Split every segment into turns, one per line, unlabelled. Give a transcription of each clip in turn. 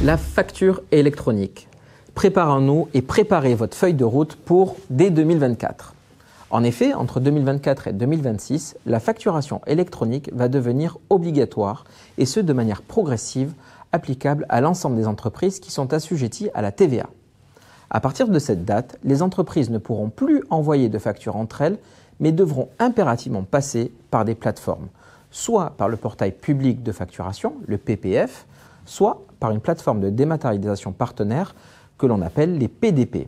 La facture électronique. Préparons-nous et préparez votre feuille de route pour dès 2024. En effet, entre 2024 et 2026, la facturation électronique va devenir obligatoire et ce de manière progressive, applicable à l'ensemble des entreprises qui sont assujetties à la TVA. À partir de cette date, les entreprises ne pourront plus envoyer de factures entre elles, mais devront impérativement passer par des plateformes, soit par le portail public de facturation, le PPF, soit par une plateforme de dématérialisation partenaire que l'on appelle les PDP.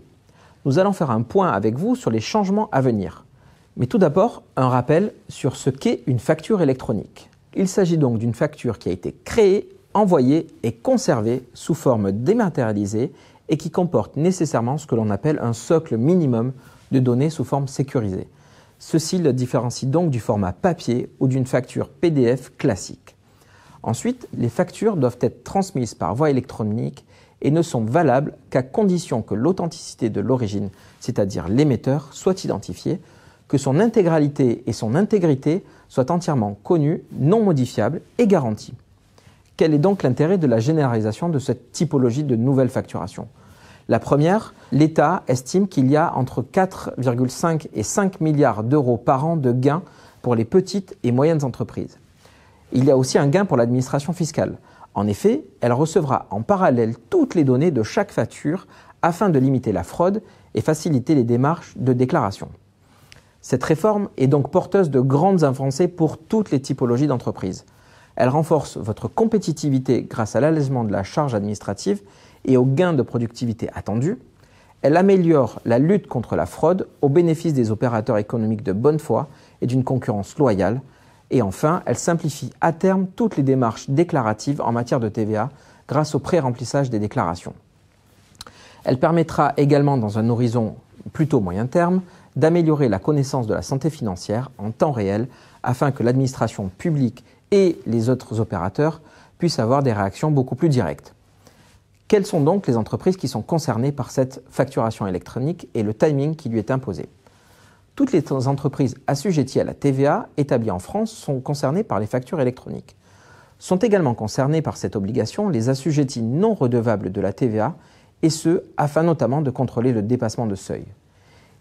Nous allons faire un point avec vous sur les changements à venir. Mais tout d'abord, un rappel sur ce qu'est une facture électronique. Il s'agit donc d'une facture qui a été créée, envoyée et conservée sous forme dématérialisée et qui comporte nécessairement ce que l'on appelle un socle minimum de données sous forme sécurisée. Ceci le différencie donc du format papier ou d'une facture PDF classique. Ensuite, les factures doivent être transmises par voie électronique et ne sont valables qu'à condition que l'authenticité de l'origine, c'est-à-dire l'émetteur, soit identifiée, que son intégralité et son intégrité soient entièrement connues, non modifiables et garanties. Quel est donc l'intérêt de la généralisation de cette typologie de nouvelle facturation ? La première, l'État estime qu'il y a entre 4,5 et 5 milliards d'euros par an de gains pour les petites et moyennes entreprises. Il y a aussi un gain pour l'administration fiscale. En effet, elle recevra en parallèle toutes les données de chaque facture afin de limiter la fraude et faciliter les démarches de déclaration. Cette réforme est donc porteuse de grandes avancées pour toutes les typologies d'entreprises. Elle renforce votre compétitivité grâce à l'allègement de la charge administrative et aux gains de productivité attendus. Elle améliore la lutte contre la fraude au bénéfice des opérateurs économiques de bonne foi et d'une concurrence loyale. Et enfin, elle simplifie à terme toutes les démarches déclaratives en matière de TVA grâce au pré-remplissage des déclarations. Elle permettra également, dans un horizon plutôt moyen terme, d'améliorer la connaissance de la santé financière en temps réel afin que l'administration publique et les autres opérateurs puissent avoir des réactions beaucoup plus directes. Quelles sont donc les entreprises qui sont concernées par cette facturation électronique et le timing qui lui est imposé ? Toutes les entreprises assujetties à la TVA établies en France sont concernées par les factures électroniques. Sont également concernées par cette obligation les assujettis non redevables de la TVA, et ce, afin notamment de contrôler le dépassement de seuil.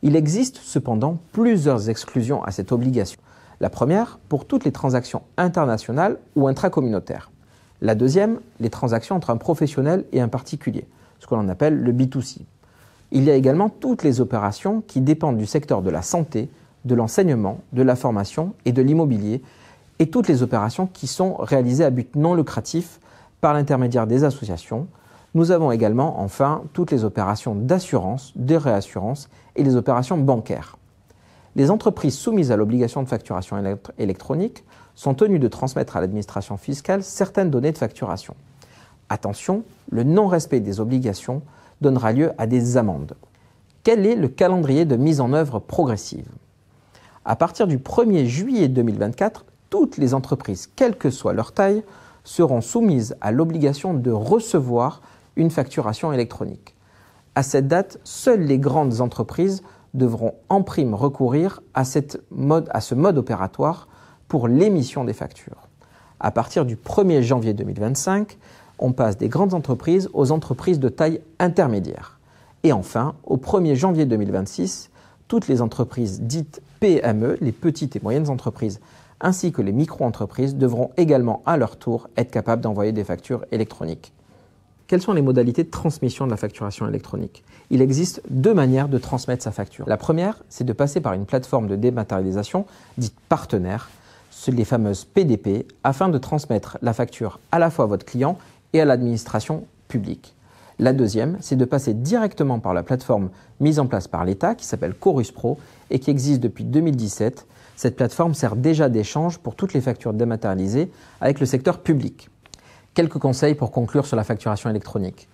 Il existe cependant plusieurs exclusions à cette obligation. La première, pour toutes les transactions internationales ou intracommunautaires. La deuxième, les transactions entre un professionnel et un particulier, ce que l'on appelle le B2C. Il y a également toutes les opérations qui dépendent du secteur de la santé, de l'enseignement, de la formation et de l'immobilier, et toutes les opérations qui sont réalisées à but non lucratif par l'intermédiaire des associations. Nous avons également, enfin, toutes les opérations d'assurance, de réassurance et les opérations bancaires. Les entreprises soumises à l'obligation de facturation électronique sont tenues de transmettre à l'administration fiscale certaines données de facturation. Attention, le non-respect des obligations donnera lieu à des amendes. Quel est le calendrier de mise en œuvre progressive ? À partir du 1er juillet 2024, toutes les entreprises, quelle que soit leur taille, seront soumises à l'obligation de recevoir une facturation électronique. À cette date, seules les grandes entreprises devront en prime recourir à ce mode opératoire pour l'émission des factures. À partir du 1er janvier 2025, on passe des grandes entreprises aux entreprises de taille intermédiaire. Et enfin, au 1er janvier 2026, toutes les entreprises dites PME, les petites et moyennes entreprises, ainsi que les micro-entreprises devront également à leur tour être capables d'envoyer des factures électroniques. Quelles sont les modalités de transmission de la facturation électronique ? Il existe deux manières de transmettre sa facture. La première, c'est de passer par une plateforme de dématérialisation dite partenaire, les fameuses PDP, afin de transmettre la facture à la fois à votre client et à l'administration publique. La deuxième, c'est de passer directement par la plateforme mise en place par l'État qui s'appelle Chorus Pro et qui existe depuis 2017. Cette plateforme sert déjà d'échange pour toutes les factures dématérialisées avec le secteur public. Quelques conseils pour conclure sur la facturation électronique.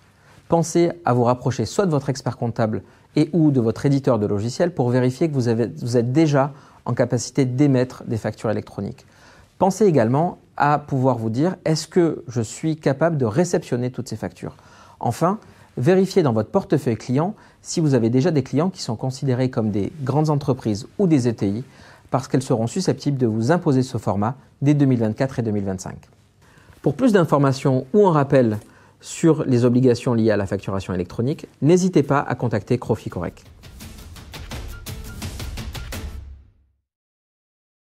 Pensez à vous rapprocher soit de votre expert comptable et ou de votre éditeur de logiciels pour vérifier que vous êtes déjà en capacité d'émettre des factures électroniques. Pensez également à pouvoir vous dire, est-ce que je suis capable de réceptionner toutes ces factures ? Enfin, vérifiez dans votre portefeuille client si vous avez déjà des clients qui sont considérés comme des grandes entreprises ou des ETI parce qu'elles seront susceptibles de vous imposer ce format dès 2024 et 2025. Pour plus d'informations ou un rappel sur les obligations liées à la facturation électronique, n'hésitez pas à contacter Crofi Corec.